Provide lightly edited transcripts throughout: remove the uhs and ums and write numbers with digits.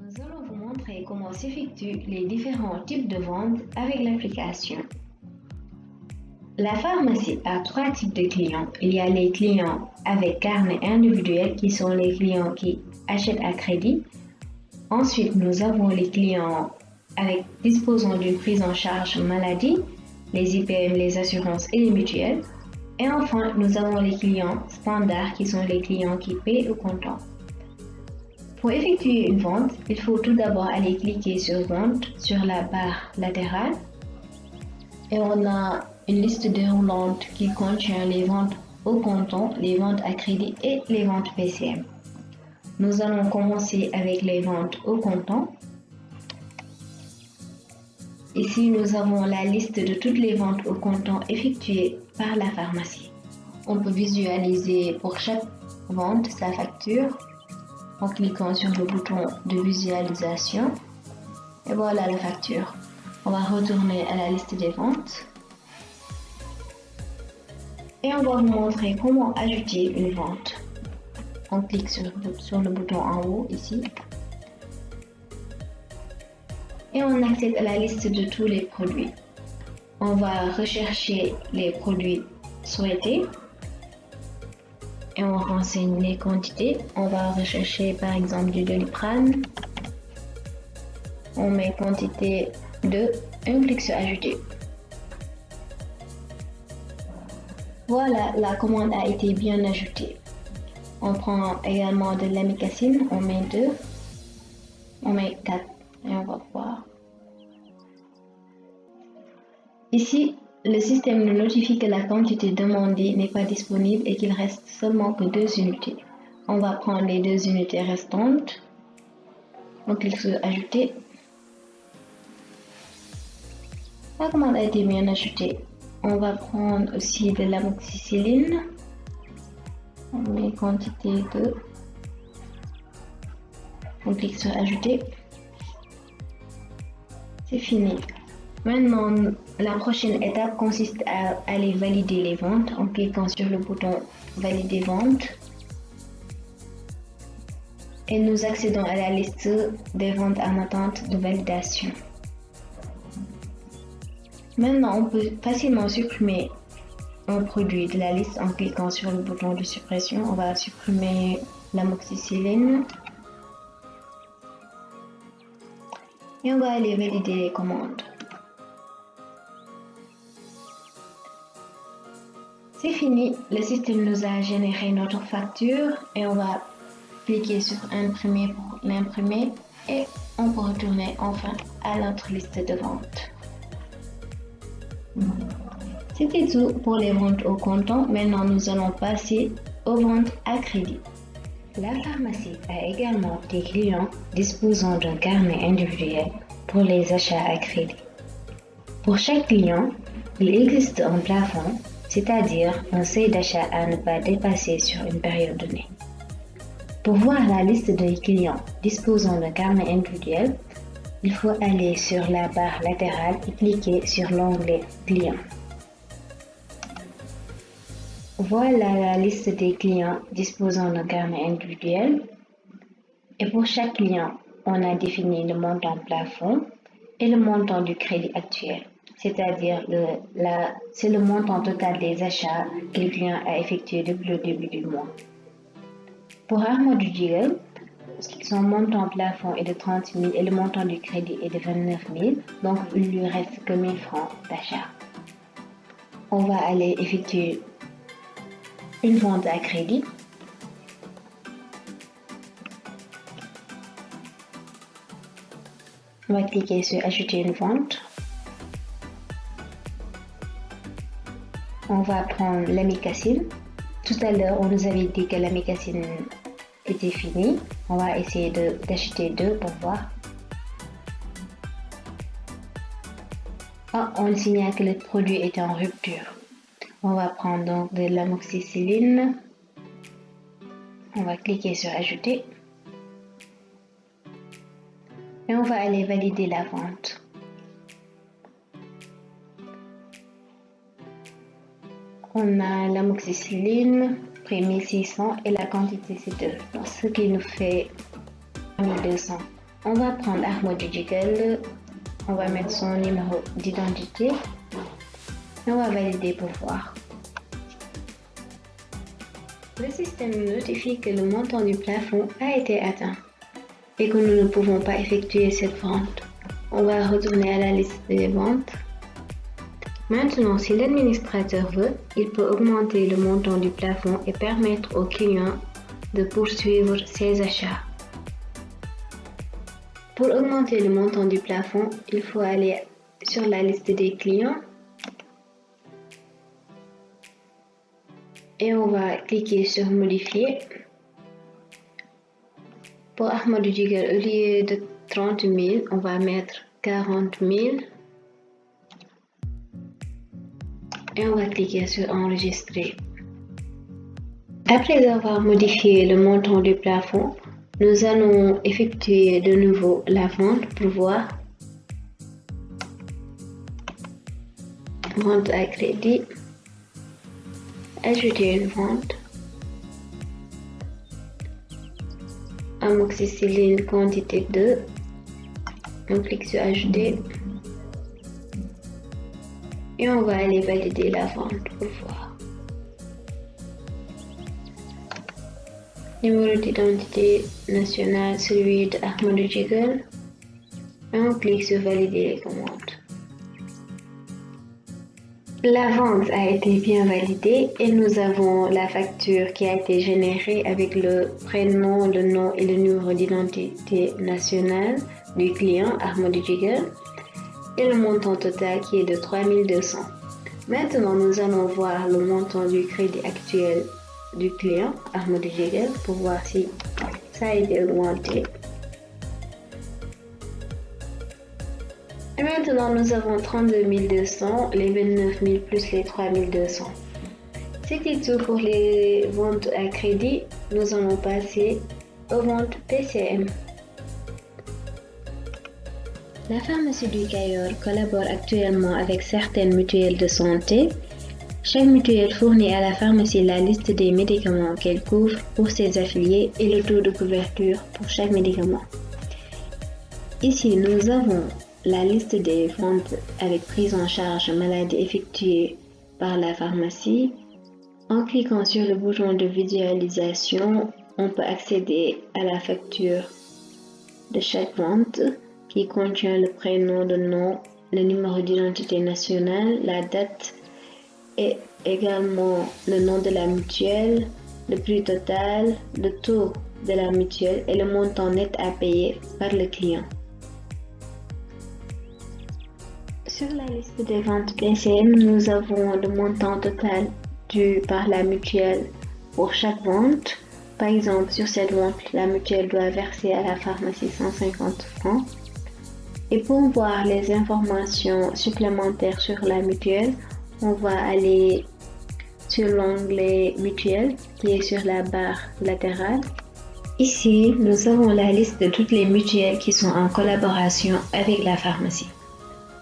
Nous allons vous montrer comment s'effectuent les différents types de ventes avec l'application. La pharmacie a trois types de clients. Il y a les clients avec carnet individuel qui sont les clients qui achètent à crédit. Ensuite, nous avons les clients avec disposant d'une prise en charge maladie, les IPM, les assurances et les mutuelles. Et enfin, nous avons les clients standards qui sont les clients qui paient au comptant. Pour effectuer une vente, il faut tout d'abord aller cliquer sur Vente sur la barre latérale et on a une liste déroulante qui contient les ventes au comptant, les ventes à crédit et les ventes PCM. Nous allons commencer avec les ventes au comptant. Ici, nous avons la liste de toutes les ventes au comptant effectuées par la pharmacie. On peut visualiser pour chaque vente sa facture en cliquant sur le bouton de visualisation. Et voilà la facture. On va retourner à la liste des ventes. Et on va vous montrer comment ajouter une vente. On clique sur le bouton en haut ici. Et on accède à la liste de tous les produits. On va rechercher les produits souhaités. Et on renseigne les quantités. On va rechercher par exemple du Doliprane. On met quantité 2 et on clique sur ajouter. Voilà, la commande a été bien ajoutée. On prend également de l'amicacine, on met 2, on met 4 et on va voir. Ici, le système nous notifie que la quantité demandée n'est pas disponible et qu'il reste seulement que 2 unités. On va prendre les 2 unités restantes. On clique sur ajouter. La commande a été bien ajoutée. On va prendre aussi de l'amoxicilline. On met quantité 2. On clique sur ajouter. C'est fini. Maintenant, la prochaine étape consiste à aller valider les ventes en cliquant sur le bouton valider vente. Et nous accédons à la liste des ventes en attente de validation. Maintenant, on peut facilement supprimer un produit de la liste en cliquant sur le bouton de suppression. On va supprimer l'amoxicilline. Et on va aller valider les commandes. C'est fini, le système nous a généré notre facture et on va cliquer sur imprimer pour l'imprimer et on peut retourner enfin à notre liste de ventes. C'était tout pour les ventes au comptant. Maintenant, nous allons passer aux ventes à crédit. La pharmacie a également des clients disposant d'un carnet individuel pour les achats à crédit. Pour chaque client, il existe un plafond, c'est-à-dire un seuil d'achat à ne pas dépasser sur une période donnée. Pour voir la liste des clients disposant d'un carnet individuel, il faut aller sur la barre latérale et cliquer sur l'onglet Clients. Voilà la liste des clients disposant d'un carnet individuel. Et pour chaque client, on a défini le montant plafond et le montant du crédit actuel, c'est-à-dire c'est le montant total des achats que le client a effectué depuis le début du mois. Pour Armand Dujil, son montant plafond est de 30 000 et le montant du crédit est de 29 000, donc il lui reste que 1 000 francs d'achat. On va aller effectuer une vente à crédit. On va cliquer sur ajouter une vente. On va prendre l'amicacine. Tout à l'heure, on nous avait dit que l'amicacine était finie. On va essayer d'acheter 2 pour voir. On signale que le produit est en rupture. On va prendre donc de l'amoxicilline. On va cliquer sur ajouter. Et on va aller valider la vente. On a l'amoxicilline, prix 1600 et la quantité c'est 2. Donc, ce qui nous fait 1200. On va prendre Ahmadou Djigal, on va mettre son numéro d'identité et on va valider pour voir. Le système nous notifie que le montant du plafond a été atteint et que nous ne pouvons pas effectuer cette vente. On va retourner à la liste des ventes. Maintenant, si l'administrateur veut, il peut augmenter le montant du plafond et permettre au client de poursuivre ses achats. Pour augmenter le montant du plafond, il faut aller sur la liste des clients et on va cliquer sur modifier. Pour Ahmadou Djigal, au lieu de 30 000, on va mettre 40 000 et on va cliquer sur enregistrer. Après avoir modifié le montant du plafond, nous allons effectuer de nouveau la vente pour voir. Vente à crédit. Ajouter une vente. Amoxicilline quantité 2. On clique sur ajouter. Et on va aller valider la vente pour voir. Numéro d'identité nationale, celui de Ahmadou Djigal. Et on clique sur valider les commandes. La vente a été bien validée et nous avons la facture qui a été générée avec le prénom, le nom et le numéro d'identité nationale du client Ahmadou Djigal et le montant total qui est de 3200. Maintenant, nous allons voir le montant du crédit actuel du client Ahmadou Djigal pour voir si ça a été augmenté. Et maintenant, nous avons 32 200, les 29 000 plus les 3 200. C'était tout pour les ventes à crédit. Nous allons passer aux ventes PCM. La pharmacie du Cayor collabore actuellement avec certaines mutuelles de santé. Chaque mutuelle fournit à la pharmacie la liste des médicaments qu'elle couvre pour ses affiliés et le taux de couverture pour chaque médicament. Ici, nous avons la liste des ventes avec prise en charge maladie effectuée par la pharmacie. En cliquant sur le bouton de visualisation, on peut accéder à la facture de chaque vente qui contient le prénom, le nom, le numéro d'identité nationale, la date et également le nom de la mutuelle, le prix total, le taux de la mutuelle et le montant net à payer par le client. Sur la liste des ventes PCM, nous avons le montant total dû par la mutuelle pour chaque vente. Par exemple, sur cette vente, la mutuelle doit verser à la pharmacie 150 francs. Et pour voir les informations supplémentaires sur la mutuelle, on va aller sur l'onglet mutuelle qui est sur la barre latérale. Ici, nous avons la liste de toutes les mutuelles qui sont en collaboration avec la pharmacie.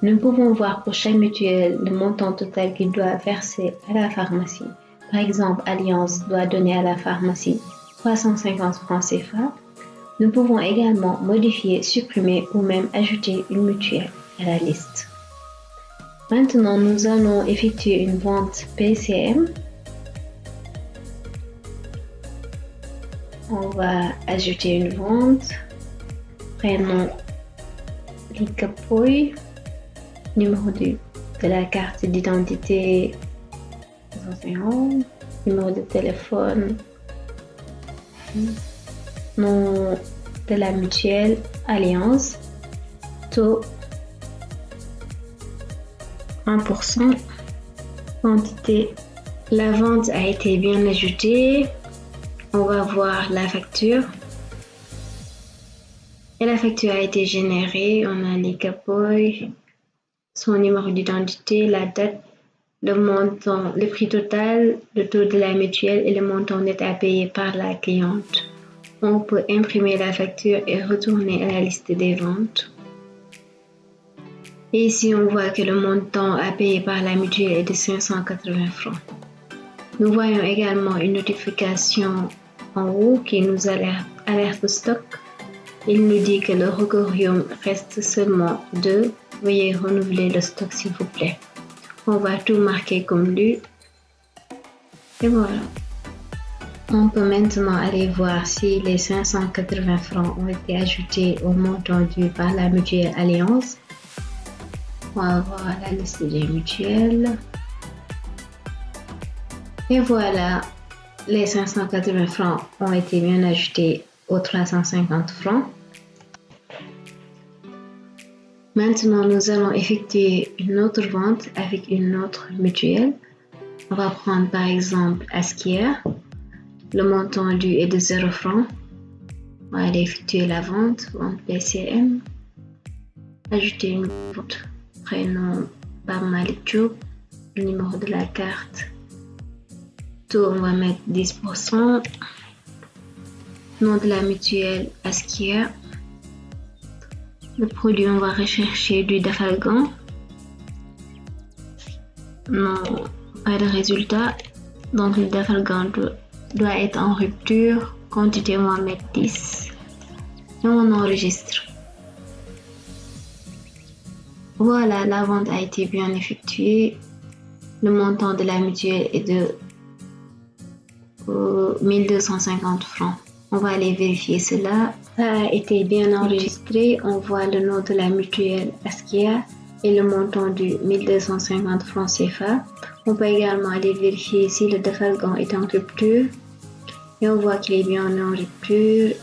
Nous pouvons voir pour chaque mutuelle le montant total qu'il doit verser à la pharmacie. Par exemple, Alliance doit donner à la pharmacie 350 francs CFA. Nous pouvons également modifier, supprimer ou même ajouter une mutuelle à la liste. Maintenant, nous allons effectuer une vente PCM. On va ajouter une vente. Prénom Likapoy. Numéro de la carte d'identité 150. Numéro de téléphone. Nom de la mutuelle Alliance. Taux 1%. Quantité. La vente a été bien ajoutée. On va voir la facture. Et la facture a été générée. On a les capots, son numéro d'identité, la date, le montant, le prix total, le taux de la mutuelle et le montant net à payer par la cliente. On peut imprimer la facture et retourner à la liste des ventes. Et ici, on voit que le montant à payer par la mutuelle est de 580 francs. Nous voyons également une notification en haut qui nous alerte au stock. Il nous dit que le rhogorium reste seulement 2. Veuillez renouveler le stock s'il vous plaît. On va tout marquer comme lu. Et voilà. On peut maintenant aller voir si les 580 francs ont été ajoutés au montant dû par la mutuelle Alliance. On va voir la liste des mutuelles. Et voilà, les 580 francs ont été bien ajoutés aux 350 francs. Maintenant, nous allons effectuer une autre vente avec une autre mutuelle. On va prendre par exemple Askia. Le montant dû est de 0 francs. On va aller effectuer la vente PCM. Ajouter une vente. Prénom par Malik Diop. Le numéro de la carte. Taux, on va mettre 10%. Nom de la mutuelle Askia. Le produit, on va rechercher du Dafalgan. Non, pas de résultat. Donc le Dafalgan doit être en rupture. Quantité, on va mettre 10. Et on enregistre. Voilà, la vente a été bien effectuée. Le montant de la mutuelle est de 1250 francs. On va aller vérifier cela. Ça a été bien enregistré. On voit le nom de la mutuelle Askia et le montant du 1250 francs CFA. On peut également aller vérifier si le Dafalgan est en rupture. Et on voit qu'il est bien en rupture.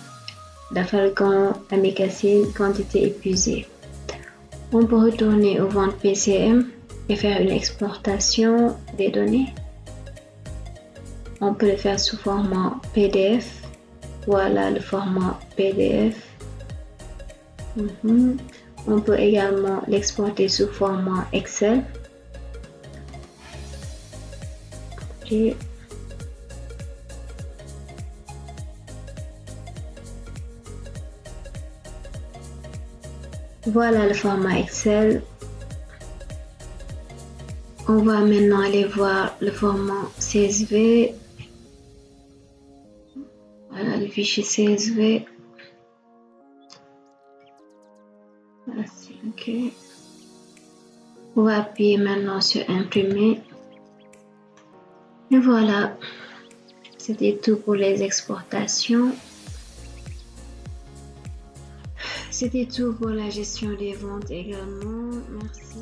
Dafalgan, amicacine, quantité épuisée. On peut retourner aux ventes PCM et faire une exportation des données. On peut le faire sous format PDF. Voilà le format PDF. On peut également l'exporter sous format Excel. Okay. Voilà le format Excel. On va maintenant aller voir le format CSV. Voilà le fichier CSV. Voici, ok. On va appuyer maintenant sur imprimer. Et voilà. C'était tout pour les exportations. C'était tout pour la gestion des ventes également. Merci.